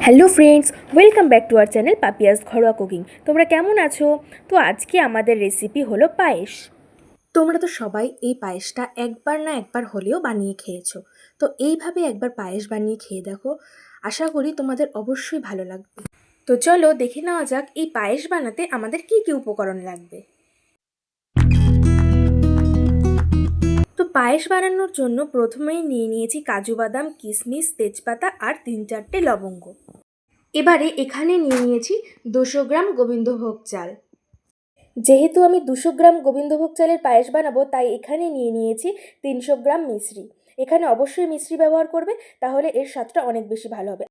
Hello friends, welcome back to our channel Papiya's ঘরোয়া cooking. তোমরা কেমন আছো? তো আজকে আমাদের রেসিপি হলো পায়েস। তোমরা তো সবাই এই পায়েসটা একবার না একবার হলেও বানিয়ে খেয়েছো। তো এইভাবে একবার পায়েস বানিয়ে খেয়ে দেখো, আশা করি তোমাদের অবশ্যই ভালো লাগবে। তো চলো দেখে নেওয়া যাক এই পায়েস বানাতে আমাদের কী কী উপকরণ লাগবে। তো পায়েস বানানোর জন্য প্রথমেই নিয়ে নিয়েছি কাজু বাদাম, কিশমিশ, তেজপাতা আর 3-4টে লবঙ্গ। এবারে এখানে নিয়ে নিয়েছি 200 গ্রাম গোবিন্দভোগ চাল। যেহেতু আমি 200 গ্রাম গোবিন্দভোগ চালের পায়েস বানাবো, তাই এখানে নিয়ে নিয়েছি 300 গ্রাম মিশ্রি। এখানে অবশ্যই মিশ্রি ব্যবহার করবে, তাহলে এর স্বাদটা অনেক বেশি ভালো হবে।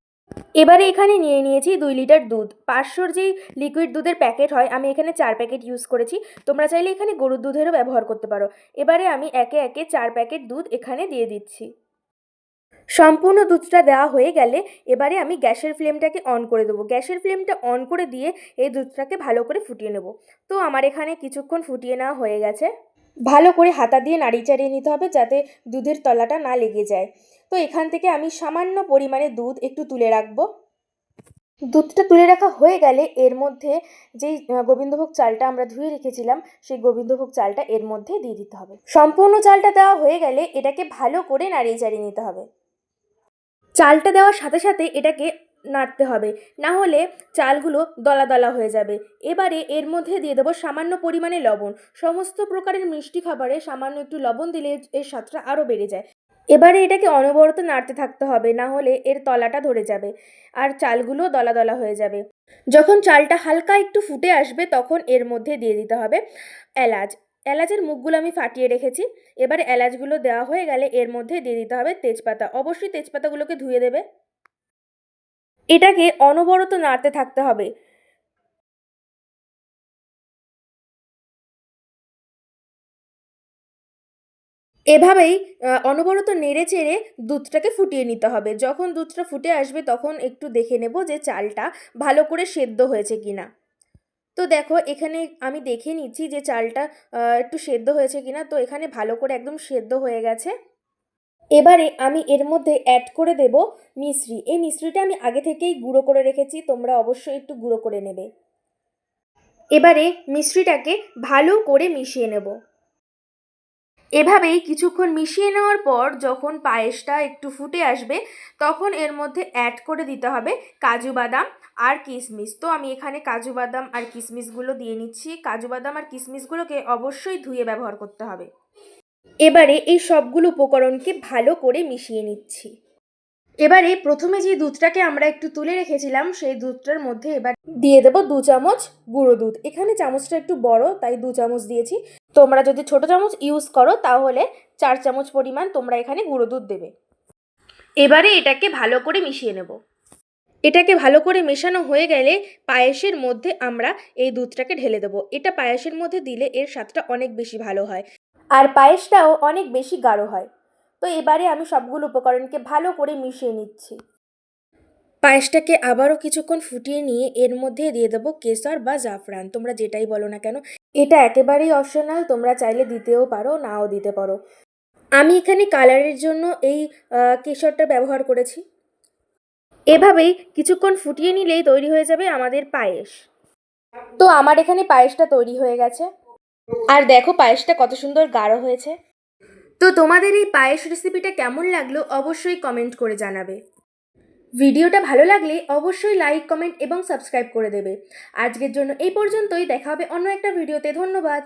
এবারে এখানে নিয়ে নিয়েছি 2 লিটার দুধ। 500 যেই লিকুইড দুধের প্যাকেট হয়, আমি এখানে 4 প্যাকেট ইউজ করেছি। তোমরা চাইলে এখানে গরুর দুধেরও ব্যবহার করতে পারো। এবারে আমি একে একে 4 প্যাকেট দুধ এখানে দিয়ে দিচ্ছি। সম্পূর্ণ দুধটা দেওয়া হয়ে গেলে এবারে আমি গ্যাসের ফ্লেমটাকে অন করে দেবো। গ্যাসের ফ্লেমটা অন করে দিয়ে এই দুধটাকে ভালো করে ফুটিয়ে নেব। তো আমার এখানে কিছুক্ষণ ফুটিয়ে নেওয়া হয়ে গেছে। ভালো করে হাতা দিয়ে নাড়িয়ে চাড়িয়ে নিতে হবে, যাতে দুধের তলাটা না লেগে যায়। তো এখান থেকে আমি সামান্য পরিমাণে দুধ একটু তুলে রাখবো। দুধটা তুলে রাখা হয়ে গেলে এর মধ্যে যেই গোবিন্দভোগ চালটা আমরা ধুয়ে রেখেছিলাম, সেই গোবিন্দভোগ চালটা এর মধ্যে দিয়ে দিতে হবে। সম্পূর্ণ চালটা দেওয়া হয়ে গেলে এটাকে ভালো করে নাড়িয়ে চাড়িয়ে নিতে হবে। চালটা দেওয়ার সাথে সাথে এটাকে নাড়তে হবে, না হলে চালগুলো দলা দলা হয়ে যাবে। এবারে এর মধ্যে দিয়ে দেবো সামান্য পরিমাণে লবণ। সমস্ত প্রকারের মিষ্টি খাবারে সামান্য একটু লবণ দিলে এর স্বাদটা আরও বেড়ে যায়। এবারে এটাকে অনবরত নাড়তে থাকতে হবে, না হলে এর তলাটা ধরে যাবে আর চালগুলো দলা দলা হয়ে যাবে। যখন চালটা হালকা একটু ফুটে আসবে, তখন এর মধ্যে দিয়ে দিতে হবে এলাচ। এলাচের মুখগুলো আমি ফাটিয়ে রেখেছি। এবারে এলাচগুলো দেওয়া হয়ে গেলে এর মধ্যে দিয়ে দিতে হবে তেজপাতা। অবশ্যই তেজপাতাগুলোকে ধুয়ে দেবে। এটাকে অনবরত নাড়তে থাকতে হবে। এভাবেই অনবরত নেড়ে চেড়ে দুধটাকে ফুটিয়ে নিতে হবে। যখন দুধটা ফুটে আসবে, তখন একটু দেখে নেব যে চালটা ভালো করে সেদ্ধ হয়েছে কিনা। তো দেখো এখানে আমি দেখে নিচ্ছি যে চালটা একটু সেদ্ধ হয়েছে কিনা। তো এখানে ভালো করে একদম সেদ্ধ হয়ে গেছে। এবারে আমি এর মধ্যে অ্যাড করে দেব মিশ্রি। এই মিশ্রিটা আমি আগে থেকেই গুঁড়ো করে রেখেছি, তোমরা অবশ্যই একটু গুঁড়ো করে নেবে। এবারে মিশ্রিটাকে ভালো করে মিশিয়ে নেব। এভাবেই কিছুক্ষণ মিশিয়ে নেওয়ার পর যখন পায়েসটা একটু ফুটে আসবে, তখন এর মধ্যে অ্যাড করে দিতে হবে কাজু বাদাম আর কিশমিশ। তো আমি এখানে কাজু বাদাম আর কিশমিশগুলো দিয়ে নিচ্ছি। কাজু বাদাম আর কিশমিশগুলোকে অবশ্যই ধুয়ে ব্যবহার করতে হবে। এবারে এই সবগুলো উপকরণকে ভালো করে মিশিয়ে নিচ্ছি। এবারে প্রথমে যে দুধটাকে আমরা একটু তুলে রেখেছিলাম, সেই দুধটার মধ্যে এবার দিয়ে দেবো 2 চামচ গুঁড়ো দুধ। এখানে চামচটা একটু বড়, তাই 2 চামচ দিয়েছি। তোমরা যদি ছোট চামচ ইউজ করো, তাহলে 4 চামচ পরিমাণ তোমরা এখানে গুঁড়ো দুধ দেবে। এবারে এটাকে ভালো করে মিশিয়ে নেব। এটাকে ভালো করে মেশানো হয়ে গেলে পায়েসের মধ্যে আমরা এই দুধটাকে ঢেলে দেবো। এটা পায়েসের মধ্যে দিলে এর স্বাদটা অনেক বেশি ভালো হয়, আর পায়েসটাও অনেক বেশি গাঢ় হয়। তো এবারে আমি সবগুলো উপকরণকে ভালো করে মিশিয়ে নিচ্ছি। পায়েসটাকে আবারও কিছুক্ষণ ফুটিয়ে নিয়ে এর মধ্যে দিয়ে দেবো কেশর বা জাফরান, তোমরা যেটাই বলো না কেন। এটা একেবারেই অপশনাল, তোমরা চাইলে দিতেও পারো, নাও দিতে পারো। আমি এখানে কালারের জন্য এই কেশরটা ব্যবহার করেছি। এভাবেই কিছুক্ষণ ফুটিয়ে নিলেই তৈরি হয়ে যাবে আমাদের পায়েস। তো আমার এখানে পায়েসটা তৈরি হয়ে গেছে, আর দেখো পায়েসটা কত সুন্দর গাঢ় হয়েছে। তো তোমাদের এই পায়েস রেসিপিটা কেমন লাগলো অবশ্যই কমেন্ট করে জানাবে। ভিডিওটা ভালো লাগলে অবশ্যই লাইক, কমেন্ট এবং সাবস্ক্রাইব করে দেবে। আজকের জন্য এই পর্যন্তই, দেখা হবে অন্য একটা ভিডিওতে। ধন্যবাদ।